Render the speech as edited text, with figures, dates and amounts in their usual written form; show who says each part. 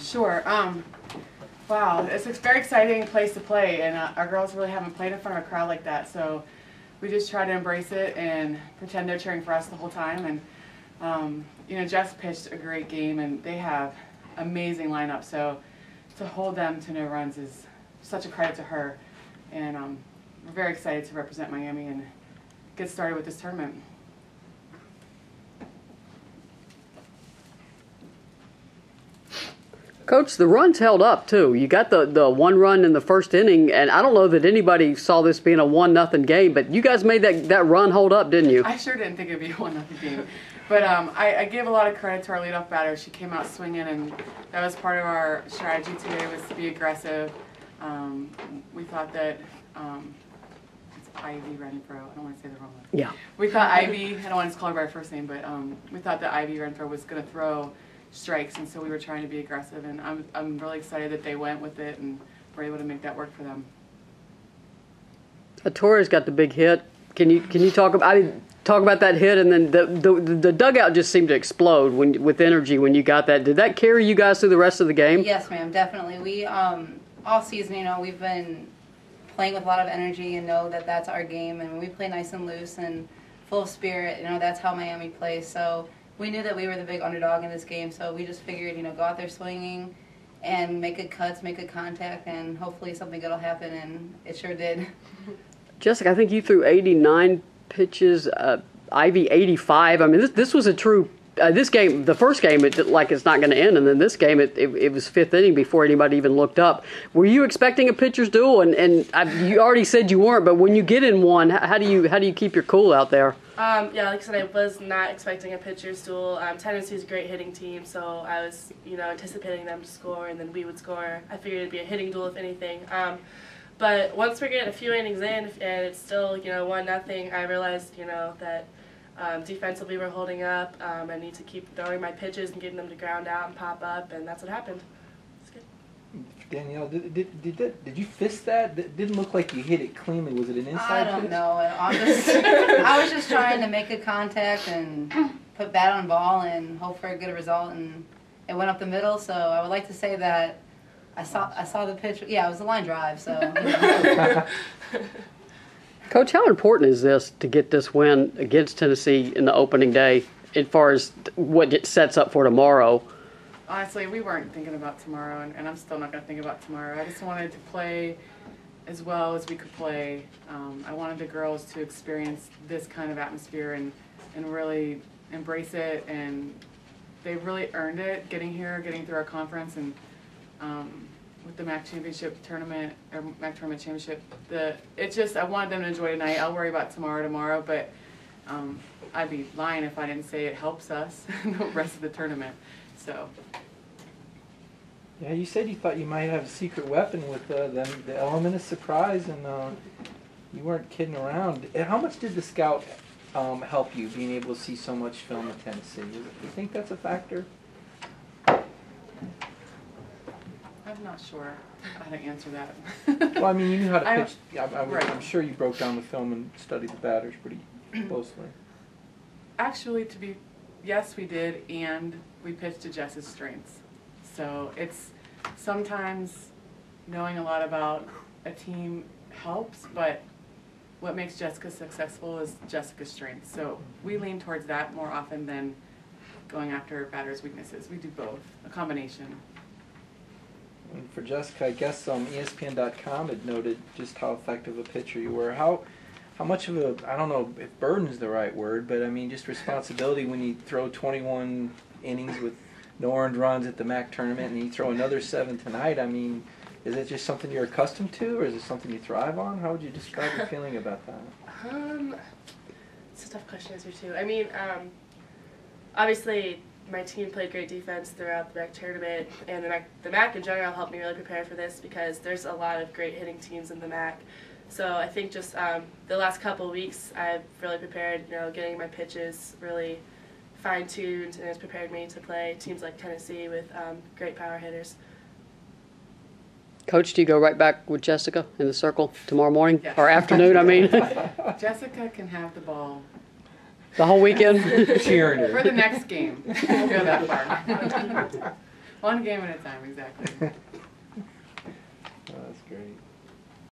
Speaker 1: Sure. Wow, it's a very exciting place to play, and our girls really haven't played in front of a crowd like that, so we just try to embrace it and pretend they're cheering for us the whole time. And you know, Jess pitched a great game, and they have amazing lineup, so to hold them to no runs is such a credit to her. And we're very excited to represent Miami and get started with this tournament.
Speaker 2: Coach, the runs held up too. You got the one run in the first inning, and I don't know that anybody saw this being a 1-0 game, but you guys made that run hold up, didn't you?
Speaker 1: I sure didn't think it'd be a 1-0 game. But I give a lot of credit to our leadoff batter. She came out swinging, and that was part of our strategy today, was to be aggressive. We thought that it's Ivy Renfro. I don't want to say the wrong one.
Speaker 2: Yeah.
Speaker 1: We thought Ivy, I don't want to call her by her first name, but we thought that Ivy Renfro was going to throw strikes, and so we were trying to be aggressive, and I'm really excited that they went with it and were able to make that work for them.
Speaker 2: Torres got the big hit. Can you talk about that hit, and then the dugout just seemed to explode with energy when you got that. Did that carry you guys through the rest of the game?
Speaker 3: Yes, ma'am, definitely. We all season, you know, we've been playing with a lot of energy and know that that's our game, and we play nice and loose and full of spirit. You know, that's how Miami plays. So we knew that we were the big underdog in this game, so we just figured, you know, go out there swinging and make good cuts, make good contact, and hopefully something good will happen, and it sure did.
Speaker 2: Jessica, I think you threw 89 pitches, Ivy 85. I mean, this was a true. This game, the first game, it's not going to end, and then this game, it was fifth inning before anybody even looked up. Were you expecting a pitcher's duel? And you already said you weren't, but when you get in one, how do you keep your cool out there?
Speaker 4: Yeah, like I said, I was not expecting a pitcher's duel. Tennessee's a great hitting team, so I was, you know, anticipating them to score, and then we would score. I figured it'd be a hitting duel, if anything. But once we get a few innings in, and it's still, you know, 1-0, I realized, you know, that defensively we're holding up. I need to keep throwing my pitches and getting them to ground out and pop up, and that's what happened. It's good.
Speaker 5: Danielle, did you fist that? It didn't look like you hit it cleanly. Was it an inside pitch?
Speaker 3: I don't know. I was just trying to make a contact and put bat on ball and hope for a good result, and it went up the middle. So I would like to say that I saw the pitch. Yeah, it was a line drive. So. You know.
Speaker 2: Coach, how important is this to get this win against Tennessee in the opening day, as far as what it sets up for tomorrow?
Speaker 1: Honestly, we weren't thinking about tomorrow, and I'm still not going to think about tomorrow. I just wanted to play as well as we could play. I wanted the girls to experience this kind of atmosphere and really embrace it, and they really earned it getting here, getting through our conference, and with the MAC championship tournament, or MAC tournament championship, I wanted them to enjoy tonight. I'll worry about tomorrow, but I'd be lying if I didn't say it helps us the rest of the tournament. So.
Speaker 5: Yeah, you said you thought you might have a secret weapon with the element of surprise, and you weren't kidding around. How much did the scout help you, being able to see so much film in Tennessee? Do you think that's a factor?
Speaker 1: I'm not sure how to answer that.
Speaker 5: Well, I mean, you knew how to pitch.
Speaker 1: Right.
Speaker 5: I'm sure you broke down the film and studied the batters pretty closely.
Speaker 1: Actually, yes, we did, and we pitched to Jess's strengths. So it's sometimes knowing a lot about a team helps, but what makes Jessica successful is Jessica's strengths. So we lean towards that more often than going after batters' weaknesses. We do both, a combination.
Speaker 5: And for Jessica, I guess ESPN.com had noted just how effective a pitcher you were. How much of a, I don't know if burden is the right word, but I mean just responsibility when you throw 21 innings with no earned runs at the MAC tournament and you throw another 7 tonight. I mean, is it just something you're accustomed to, or is it something you thrive on? How would you describe your feeling about that?
Speaker 4: It's a tough question to answer too. I mean, obviously my team played great defense throughout the MAC tournament, and the MAC in general helped me really prepare for this because there's a lot of great hitting teams in the MAC. So I think just the last couple of weeks I've really prepared, you know, getting my pitches really fine-tuned, and it's prepared me to play teams like Tennessee with great power hitters.
Speaker 2: Coach, do you go right back with Jessica in the circle tomorrow morning?
Speaker 1: Yes.
Speaker 2: Or afternoon, I mean?
Speaker 1: Jessica can have the ball.
Speaker 2: The whole weekend?
Speaker 5: Cheering her.
Speaker 1: For the next game. Go that far. One game at a time, exactly.
Speaker 5: Oh, that's great.